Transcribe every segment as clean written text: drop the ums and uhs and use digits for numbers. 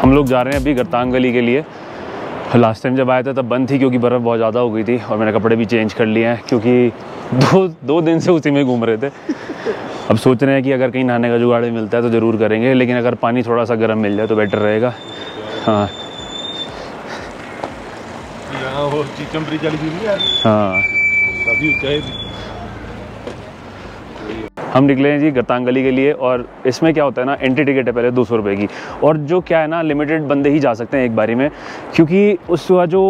हम लोग जा रहे हैं अभी गरतांग गली के लिए। लास्ट टाइम जब आया था तब बंद थी क्योंकि बर्फ़ बहुत ज़्यादा हो गई थी और मैंने कपड़े भी चेंज कर लिए हैं क्योंकि दो दिन से उसी में घूम रहे थे। अब सोच रहे हैं कि अगर कहीं नहाने का जुगाड़ मिलता है तो ज़रूर करेंगे, लेकिन अगर पानी थोड़ा सा गर्म मिल जाए तो बेटर रहेगा। हाँ वो चीचमपुरी चली हुई है। हाँ काफ़ी ऊंचाई थी। हम निकले हैं जी गरतांग गली के लिए और इसमें क्या होता है ना, एंट्री टिकट है पहले 200 रुपये की, और जो क्या है ना लिमिटेड बंदे ही जा सकते हैं एक बारी में, क्योंकि उसका जो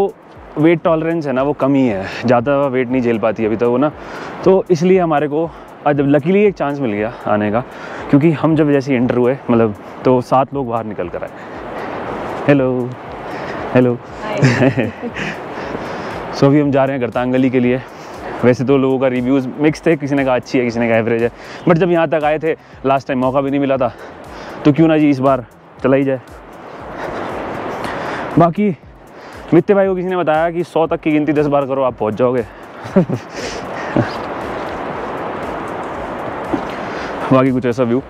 वेट टॉलरेंस है ना वो कम ही है, ज़्यादा वेट नहीं झेल पाती अभी तक वो ना, तो इसलिए हमारे को जब लकीली एक चांस मिल गया आने का, क्योंकि हम जब जैसे एंटर हुए मतलब तो 7 लोग बाहर निकल कर आए। हेलो हेलो सो अभी हम जा रहे हैं गरतांग गली के लिए। वैसे तो लोगों का रिव्यूज़ मिक्स थे, किसी ने कहा अच्छी है, किसी ने कहा एवरेज है, बट जब यहाँ तक आए थे लास्ट टाइम मौका भी नहीं मिला था तो क्यों ना जी इस बार चला ही जाए। बाकी मित्ते भाई को किसी ने बताया कि 100 तक की गिनती 10 बार करो आप पहुँच जाओगे। बाकी कुछ ऐसा व्यू।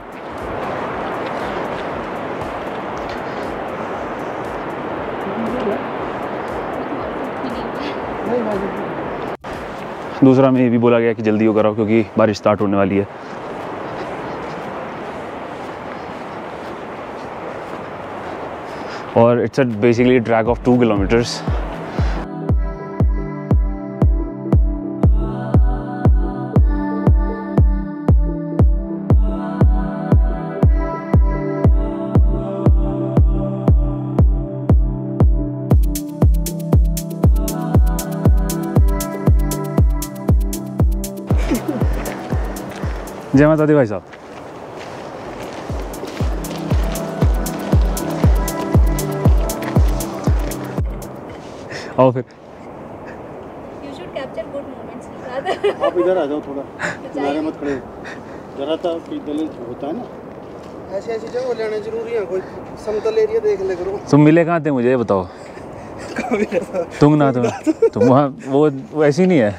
दूसरा में ये भी बोला गया कि जल्दी हो कराओ क्योंकि बारिश स्टार्ट होने वाली है। और it's basically track of 2 kilometres. जय माता दी भाई साहब। आओ फिर। You should capture good moments rather. आप इधर आ जाओ थोड़ा, किनारे मत खड़े जरा सा, दलित होता है ना, ऐसी ऐसी जगह लेना जरूरी है, कोई समतल एरिया देख ले करो। तुम मिले कहाँ थे मुझे ये बताओ। तुम ना तुम वहाँ वो ऐसी नहीं है।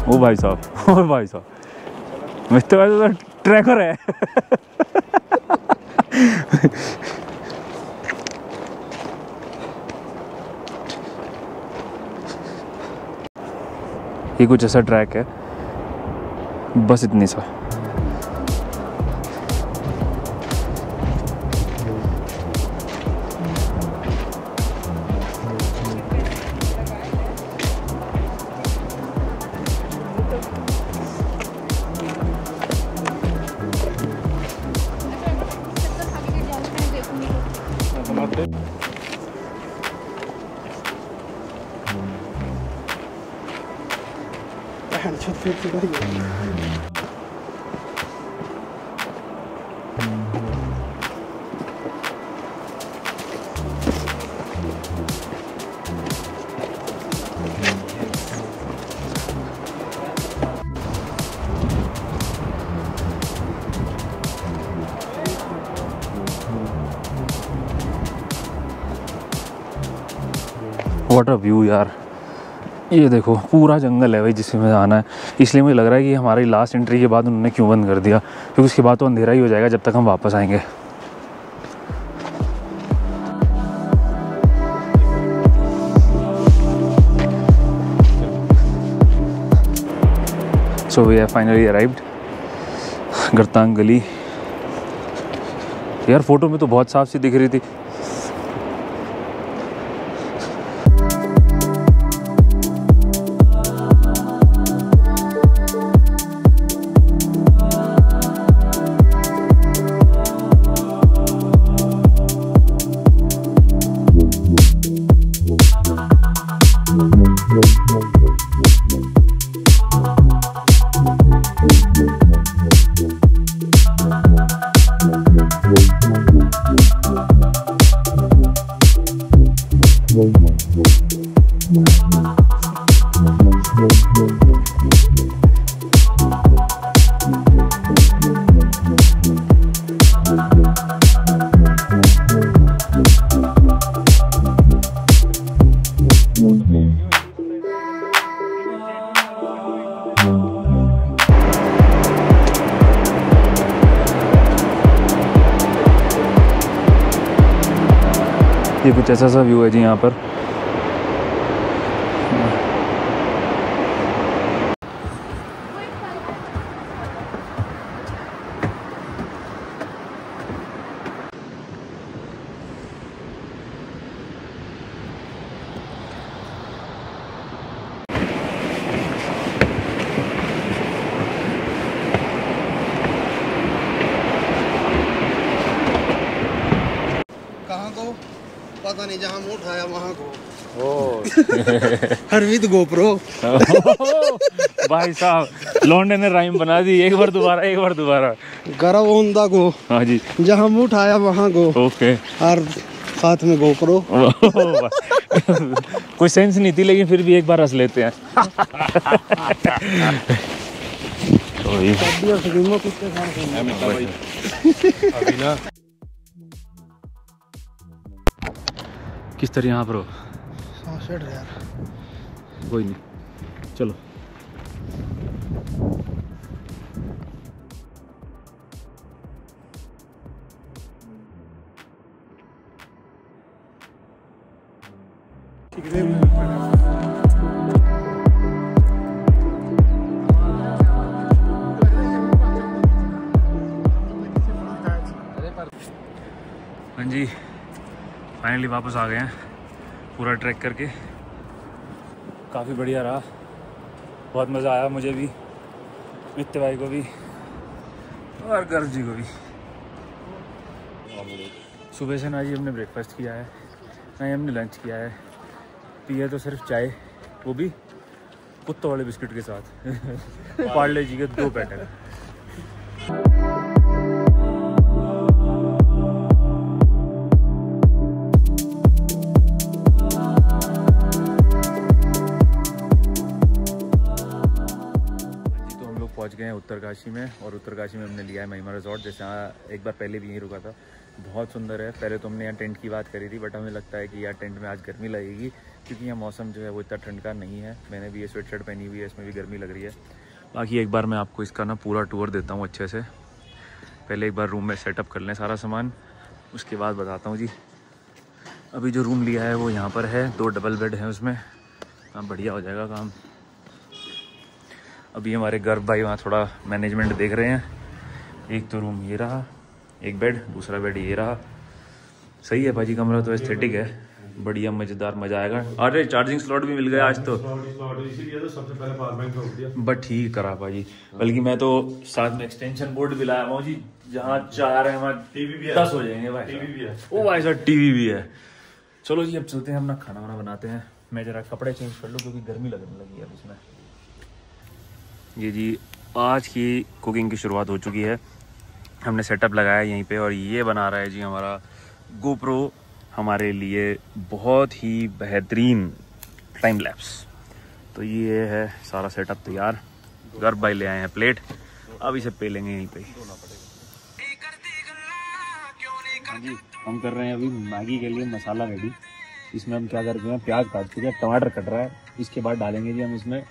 ओ भाई साहब, ओ भाई साहब, मिस्टर भाई तो ट्रैकर है। ये कुछ ऐसा ट्रैक है, बस इतनी सा। व्हाट अ व्यू यार, ये देखो पूरा जंगल है भाई जिसमें आना है। इसलिए मुझे लग रहा है कि हमारी लास्ट एंट्री के बाद उन्होंने क्यों बंद कर दिया, क्योंकि उसके बाद तो अंधेरा ही हो जाएगा जब तक हम वापस आएंगे। So we have finally arrived Gartang Gali. यार फोटो में तो बहुत साफ सी दिख रही थी। ये कुछ ऐसा सा व्यू है जी यहाँ पर। पता नहीं, जहाँ मुंह उठाया वहाँ को। Her with GoPro. भाई साहब लौंडे ने राइम बना दी, एक बार दोबारा। गरव ओंदा को। हाँ जी, जहाँ मुंह उठाया वहाँ को। ओके। और साथ में गोप्रो। कोई सेंस नहीं थी, लेकिन फिर भी एक बार हंस लेते हैं। अभी ना किस तरह यहाँ पर हो? यार कोई नहीं, चलो। हाँ जी, फाइनली वापस आ गए हैं पूरा ट्रैक करके। काफ़ी बढ़िया रहा, बहुत मज़ा आया मुझे भी, मित्ते भाई को भी और गर्व जी को भी। सुबह से ना जी हमने ब्रेकफास्ट किया है, ना ही हमने लंच किया है, पिया तो सिर्फ चाय, वो भी कुत्तों वाले बिस्किट के साथ। पार्ले जी के 2 पैकेट। पहुंच गए हैं उत्तरकाशी में, और उत्तरकाशी में हमने लिया है महिमा रिजॉर्ट, जैसे एक बार पहले भी यहीं रुका था। बहुत सुंदर है। पहले तो हमने यहाँ टेंट की बात करी थी, बट हमें लगता है कि यार टेंट में आज गर्मी लगेगी, क्योंकि यहाँ मौसम जो है वो इतना ठंड का नहीं है। मैंने भी ये स्वेट शर्ट पहनी हुई है, इसमें भी गर्मी लग रही है। बाकी एक बार मैं आपको इसका ना पूरा टूर देता हूँ अच्छे से। पहले एक बार रूम में सेटअप कर लें सारा सामान, उसके बाद बताता हूँ जी। अभी जो रूम लिया है वो यहाँ पर है, 2 डबल बेड हैं उसमें। हाँ, बढ़िया हो जाएगा काम। अभी हमारे गर्भ भाई वहाँ थोड़ा मैनेजमेंट देख रहे हैं। एक तो रूम ये रहा, एक बेड, दूसरा बेड ये रहा। सही है भाजी, कमरा तो एस्थेटिक है, बढ़िया मज़ेदार, मज़ा आएगा। अरे चार्जिंग स्लॉट भी मिल गया आज तो, इसीलिए तो सबसे पहले पावर बैंक रोक दिया। बट ठीक करा भाजी। बल्कि मैं तो साथ में एक्सटेंशन बोर्ड भी लाया हूँ जी, जहाँ 4 है वहाँ टीवी भी है, 10 हो जाएंगे भाई। टीवी भी है, ओ भाई साहब टीवी भी है। चलो जी अब चलते हैं, अपना खाना वाना बनाते हैं। मैं जरा कपड़े चेंज कर लूँ क्योंकि गर्मी लगने लगी है अब इसमें। ये जी आज की कुकिंग की शुरुआत हो चुकी है। हमने सेटअप लगाया यहीं पे, और ये बना रहा है जी हमारा गोप्रो हमारे लिए बहुत ही बेहतरीन टाइम लैप्स। तो ये है सारा सेटअप तैयार। गर्भ भाई ले आए हैं प्लेट, अब इसे पेलेंगे यहीं पे। हाँ जी, हम कर रहे हैं अभी मैगी के लिए मसाला रेडी। इसमें हम क्या कर रहे हैं, प्याज काट चुके हैं, टमाटर कट रहा है। इसके बाद डालेंगे जी हम इसमें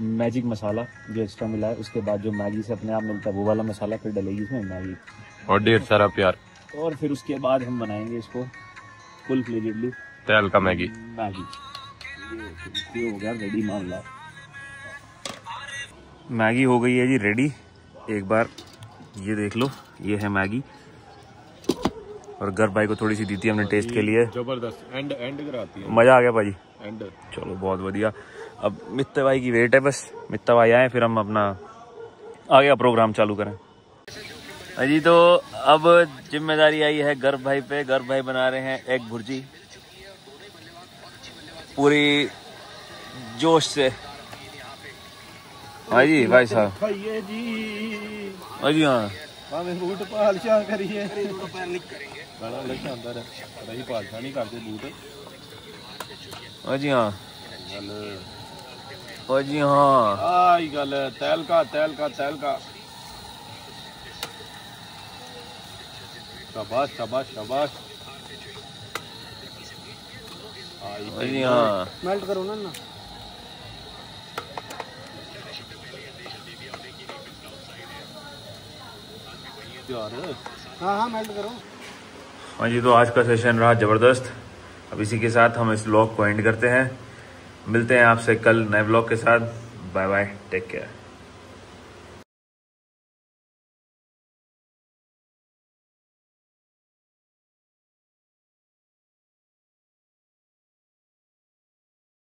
मैजिक मसाला जो एक्स्ट्रा मिला है। उसके बाद जो मैगी से अपने आप मिलता है वो वाला मसाला, फिर डलेगी इसमें मैगी और ढेर सारा प्यार। और फिर उसके बाद हम बनाएंगे इसको फुल फ्लेजेडली तेल का मैगी। ये हो गया रेडी मामला। मैगी हो गई है जी रेडी। एक बार ये देख लो, ये है मैगी। और गर्भ भाई को थोड़ी सी दी थी हमने टेस्ट के लिए। जबरदस्त एंड कराती है, मजा आ गया भाजी। एंड चलो बहुत बढ़िया। अब मित्ता भाई की वेट है, बस मित्ता भाई आए फिर हम अपना आगे का प्रोग्राम चालू करें। अजी तो अब जिम्मेदारी आई है गर्भ भाई पे। गर्भ भाई बना रहे हैं एग भुर्जी पूरी जोश से। हाँ जी भाई साहब, खाइए जी। हाँ जी, हाँ हमें बूट पालशा करिए, गाना लिखा अंदर रही पालशा नहीं करते बूट। हाँ जी, हाँ हाँ जी, हाँ आई गल तेल का शाबाश शाबाश शाबाश। हाँ जी, हाँ मेल्ट करो ना यार। हाँ मेल्ट करो। हाँ जी, तो आज का सेशन रहा ज़बरदस्त। अब इसी के साथ हम इस व्लॉग को एंड करते हैं। मिलते हैं आपसे कल नए व्लॉग के साथ। Bye bye, take care.